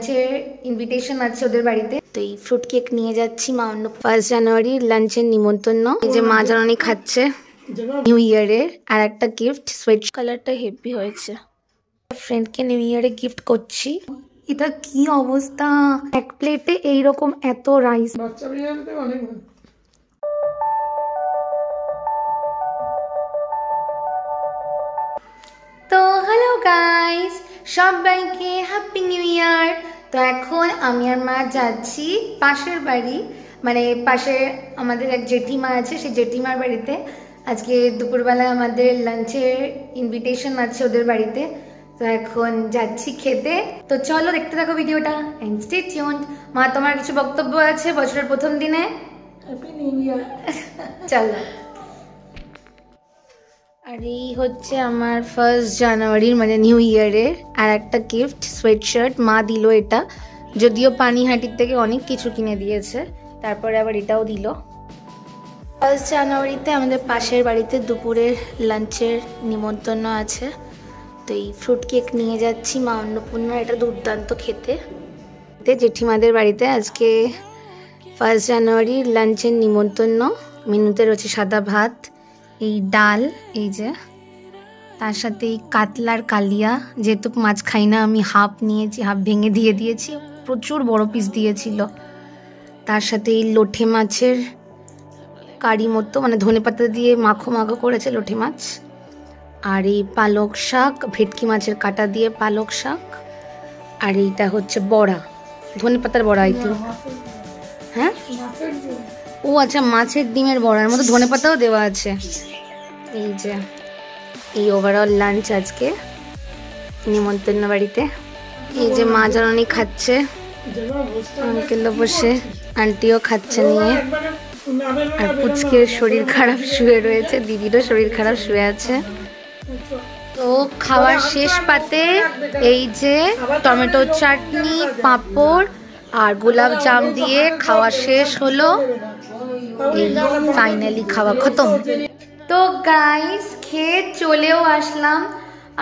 লাঞ্চের ইনভিটেশন আছে ওদের বাড়িতে, তো এই ফ্রুট কেক নিয়ে যাচ্ছি মা অন্য 1 জানুয়ারি লাঞ্চের নিমন্ত্রণ। এই যে মা জননী খাচ্ছে নিউ ইয়ারের। আর একটা গিফট, সোয়েট কালারটা হেভি হয়েছে, ফ্রেন্ডকে নিউ ইয়ারে গিফট করছি। এটা কি অবস্থা, এক প্লেটে এইরকম এত রাইস। তো হ্যালো গাইস, সবাইকে হ্যাপি নিউ ইয়ার। তো এখন আমি আর মা যাচ্ছি পাশের বাড়ি, মানে পাশে আমাদের এক জেঠিমা আছে, সেই জেঠিমার বাড়িতে। আজকে দুপুরবেলা আমাদের লাঞ্চের ইনভিটেশন আছে ওদের বাড়িতে, তো এখন যাচ্ছি খেতে। তো চলো দেখতে থাকো ভিডিওটা এন্ড স্টে টিউনড। মা, তোমার কিছু বক্তব্য আছে বছরের প্রথম দিনে? হ্যাপি নিউ ইয়ার। চলো। আর এই হচ্ছে আমার 1 জানুয়ারির মানে নিউ ইয়ারের আর একটা গিফট, সোয়েট শার্ট। মা দিল এটা, যদিও পানিহাটির থেকে অনেক কিছু কিনে দিয়েছে, তারপরে আবার এটাও দিল। 1 জানুয়ারিতে আমাদের পাশের বাড়িতে দুপুরের লাঞ্চের নিমন্ত্রণ আছে, তো এই ফ্রুট কেক নিয়ে যাচ্ছি মা অন্নপূর্ণা। এটা দুর্দান্ত খেতে। জেঠিমাদের বাড়িতে আজকে 1 জানুয়ারির লাঞ্চের নিমন্ত্রণ। মেনুতে রয়েছে সাদা ভাত, এই ডাল, এই যে তার সাথে এই কাতলার কালিয়া। যেহেতু মাছ খাই না আমি, হাফ নিয়েছি, হাফ ভেঙে দিয়ে দিয়েছি, প্রচুর বড় পিস দিয়েছিল। তার সাথে এই লোটে মাছের কারি মতো, মানে ধনেপাতা দিয়ে মাখো মাখো করেছে লোটে মাছ। আর এই পালক শাক, ভেটকি মাছের কাটা দিয়ে পালক শাক। আর এইটা হচ্ছে বড়া, ধনেপাতার বড়া। এই তো হ্যাঁ, ও আচ্ছা, মাছের ডিমের বড়ার মতো ধনেপাতাও দেওয়া আছে। এই যে এই ওভারঅল লাঞ্চ আজকে নিমন্ত্রণ বাড়িতে। এই যে মা জননী খাচ্ছে, আঙ্কেলও বসে, আন্টিও খাচ্ছে নিয়ে। আর পুচকের শরীর খারাপ, শুয়ে রয়েছে, দিদিরও শরীর খারাপ, শুয়ে আছে। তো খাওয়ার শেষ পাতে এই যে টমেটো চাটনি, পাঁপড় আর গোলাপ জাম দিয়ে খাওয়া শেষ হলো। এই ফাইনালি খাওয়া খতম। তো গাইস, খেয়ে চলেও আসলাম।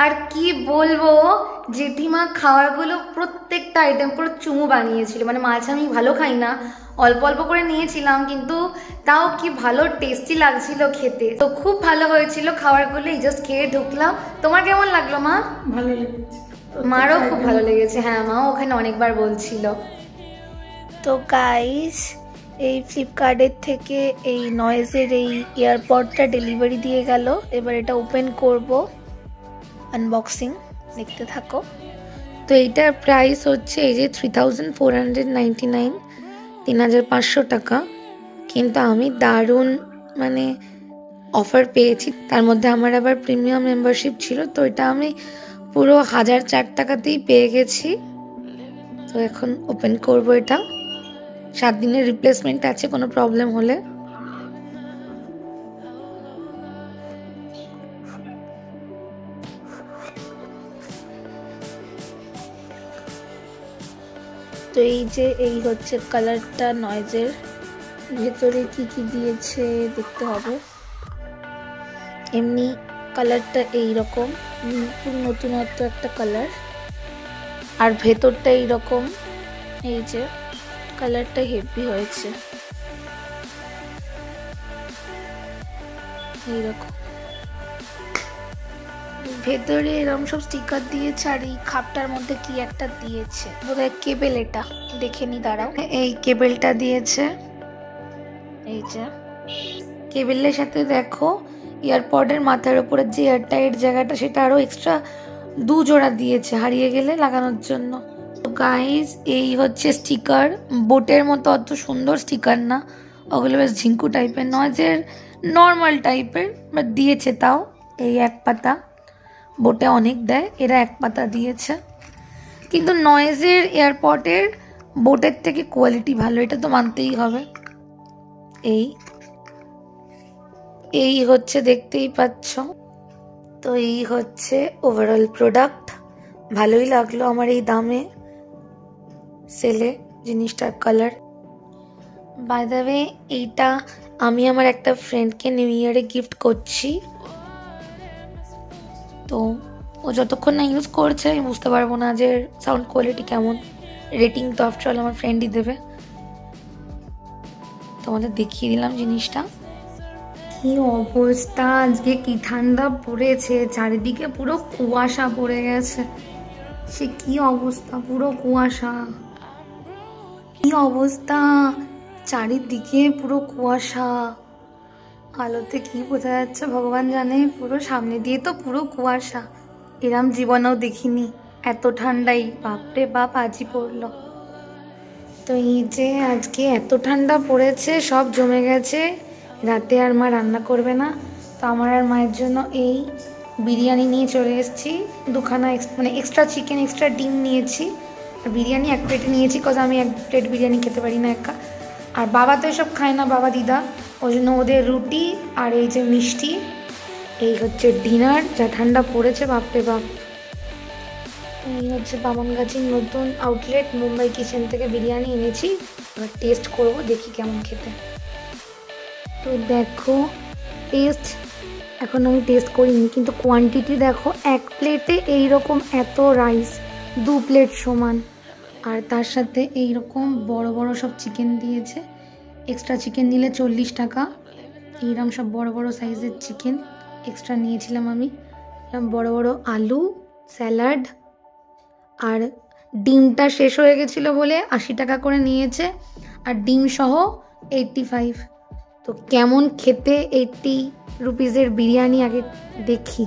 আর কি বলবো, জেঠিমা খাওয়ারগুলো প্রত্যেকটা আইটেম পুরো চুমু বানিয়েছিল। মানে মাছ আমি ভালো খাই না, অল্প অল্প করে নিয়েছিলাম, কিন্তু তাও কি ভালো টেস্টি লাগছিল খেতে। তো খুব ভালো হয়েছিল খাবারগুলো। এই জাস্ট খেয়ে ঢুকলাম। তোমার কেমন লাগলো মা? ভালো লেগেছে, মারও খুব ভালো লেগেছে। হ্যাঁ, মাও ওখানে অনেকবার বলছিল। তো গাইস, এই ফ্লিপকার্টের থেকে এই নয়েজের এই এয়ারপডটা ডেলিভারি দিয়ে গেল। এবার এটা ওপেন করব, আনবক্সিং দেখতে থাকো। তো এইটার প্রাইস হচ্ছে এই যে 3499, 3500 টাকা। কিন্তু আমি দারুণ মানে অফার পেয়েছি। তার মধ্যে আমার আবার প্রিমিয়াম মেম্বারশিপ ছিল, তো এটা আমি পুরো 1004 টাকাতেই পেয়ে গেছি। তো এখন ওপেন করব এটা। 7 দিনের রিপ্লেসমেন্ট আছে কোনো প্রবলেম হলে। তো এই যে এই হচ্ছে কালারটা নয়েজের। ভেতরে কি কি দিয়েছে দেখতে হবে। এমনি কালারটা এইরকম, নতুনত্ব একটা কালার। আর ভেতরটা এইরকম, এই যে কালারটা হেভি হয়েছে এইরকম। ভেতরে এরকম সব স্টিকার দিয়েছে, আর এই খাপটার মধ্যে কি একটা দিয়েছে, বোধহয় কেবেল। এটা দেখে নি, দাঁড়াও। এই কেবেলটা দিয়েছে, এই যে কেবেলের সাথে দেখো এয়ারপডের মাথার উপরে যে এয়ারটাইট জায়গাটা, সেটা আরো এক্সট্রা 2 জোড়া দিয়েছে হারিয়ে গেলে লাগানোর জন্য। তো গাইস, এই হচ্ছে স্টিকার। বোটের মতো অত সুন্দর স্টিকার না, ওগুলো বেশ ঝিঙ্কু টাইপের, নয়েজের নর্মাল টাইপের, বাট দিয়েছে তাও। এই 1 পাতা, বোটে অনেক দেয়, এরা 1 পাতা দিয়েছে। কিন্তু নয়েজের এয়ারপডের বোটের থেকে কোয়ালিটি ভালো, এটা তো মানতেই হবে। এই হচ্ছে, দেখতেই পাচ্ছ। তো এই হচ্ছে ওভারঅল প্রোডাক্ট। ভালোই লাগলো আমার এই দামে সেলে জিনিসটার কালার। বাই দ্য ওয়ে, এইটা আমি আমার একটা ফ্রেন্ডকে নিউ ইয়ারে গিফট করছি। তো ও যতক্ষণ না ইউজ করছে আমি বুঝতে পারবো না যে সাউন্ড কোয়ালিটি কেমন। রেটিং তো আফটার অল আমার ফ্রেন্ডই দেবে। তোমাদের দেখিয়ে দিলাম জিনিসটা। কি অবস্থা, আজকে কি ঠান্ডা পড়েছে, চারিদিকে পুরো কুয়াশা পড়ে গেছে। সে কি অবস্থা, পুরো কুয়াশা। কি অবস্থা, চারিদিকে পুরো কুয়াশা, আলোতে কি বোঝা যাচ্ছে ভগবান জানে, পুরো সামনে দিয়ে তো পুরো কুয়াশা। এরম জীবনেও দেখিনি এত ঠান্ডাই, বাপরে বাপ আজই পড়লো। তো এই যে আজকে এত ঠান্ডা পড়েছে, সব জমে গেছে। রাতে আর মা রান্না করবে না, তো আমার আর মায়ের জন্য এই বিরিয়ানি নিয়ে চলে এসেছি। দুখানা মানে এক্সট্রা চিকেন, এক্সট্রা ডিম নিয়েছি, আর বিরিয়ানি এক প্লেটে নিয়েছি, কজ আমি এক প্লেট বিরিয়ানি খেতে পারি না একা। আর বাবা তো এসব খায় না, বাবা দিদা, ওই জন্য ওদের রুটি আর এই যে মিষ্টি, এই হচ্ছে ডিনার। যা ঠান্ডা পড়েছে বাপরে বাপ। এই হচ্ছে বামনগাছির নতুন আউটলেট মুম্বাই কিচেন থেকে বিরিয়ানি এনেছি, এবার টেস্ট করব, দেখি কেমন খেতে। তো দেখো টেস্ট, এখন আমি টেস্ট করিনি, কিন্তু কোয়ান্টিটি দেখো, এক প্লেটে এইরকম এত রাইস, 2 প্লেট সমান, আর তার সাথে এইরকম বড় বড় সব চিকেন দিয়েছে। এক্সট্রা চিকেন নিলে 40 টাকা, এইরকম সব বড় বড় সাইজের চিকেন এক্সট্রা নিয়েছিলাম আমি। বড় বড় আলু, স্যালাড, আর ডিমটা শেষ হয়ে গেছিলো বলে 80 টাকা করে নিয়েছে, আর ডিম সহ 85। তো কেমন খেতে 80 রুপিসের বিরিয়ানি আগে দেখি।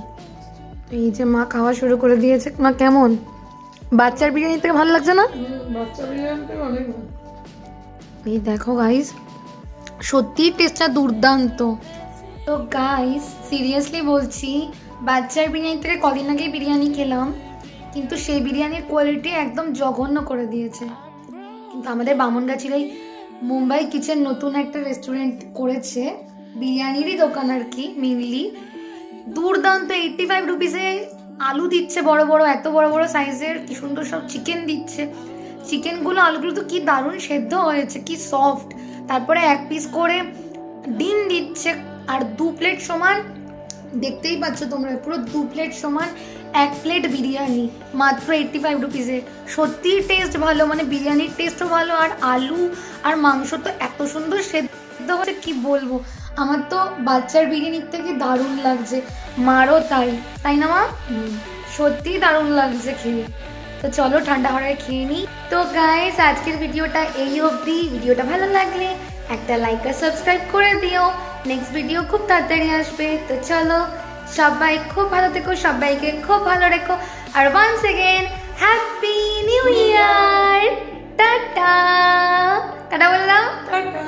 এই যে মা খাওয়া শুরু করে দিয়েছে। মা কেমন, বাচ্চার বিরিয়ানি থেকে ভালো লাগছে না? বাচ্চার বিরিয়ানি থেকে অনেক ভালো। এই দেখো গাইস, সত্যি টেস্টটা দুর্দান্ত। তো গাইস সিরিয়াসলি বলছি, বাচ্চার বিরিয়ানি থেকে কদিন আগে বিরিয়ানি খেলাম, কিন্তু সেই বিরিয়ানির কোয়ালিটি একদম জঘন্য করে দিয়েছে। কিন্তু আমাদের বামনগাছির এই মুম্বাই কিচেন নতুন একটা রেস্টুরেন্ট করেছে, বিরিয়ানিরই দোকান আর কি মেনলি, দুর্দান্ত। 85 রুপিসে আলু দিচ্ছে বড় বড়, এত বড় বড় সাইজের, কি সুন্দর সব চিকেন দিচ্ছে। চিকেনগুলো, আলুগুলো তো কি দারুণ সেদ্ধ হয়েছে, কি সফট। তারপরে 1 পিস করে ডিম দিচ্ছে, আর 2 প্লেট সমান, দেখতেই পাচ্ছ তোমরা, পুরো 2 প্লেট সমান 1 প্লেট বিরিয়ানি মাত্র 85 রুপিসে। সত্যি টেস্ট ভালো, মানে বিরিয়ানির টেস্টও ভালো, আর আলু আর মাংস তো এত সুন্দর সেদ্ধ হচ্ছে কি বলবো। আমার তো বাচ্চার বিরিয়ানির থেকে দারুণ লাগছে, মারও তাই, তাই না মা? সত্যি দারুণ লাগছে খেয়ে। তো চলো ঠান্ডা হওয়ার খেয়ে নিই। তো গাইস আজকের ভিডিওটা এই অবধি। ভিডিওটা ভালো লাগলে একটা লাইক আর সাবস্ক্রাইব করে দিও। নেক্সট ভিডিও খুব তাড়াতাড়ি আসবে। তো চলো, সবাই খুব ভালো থেকো, সবাইকে খুব ভালো রেখো, আর once again happy new year. Tata tata বলে দাও। টাটা।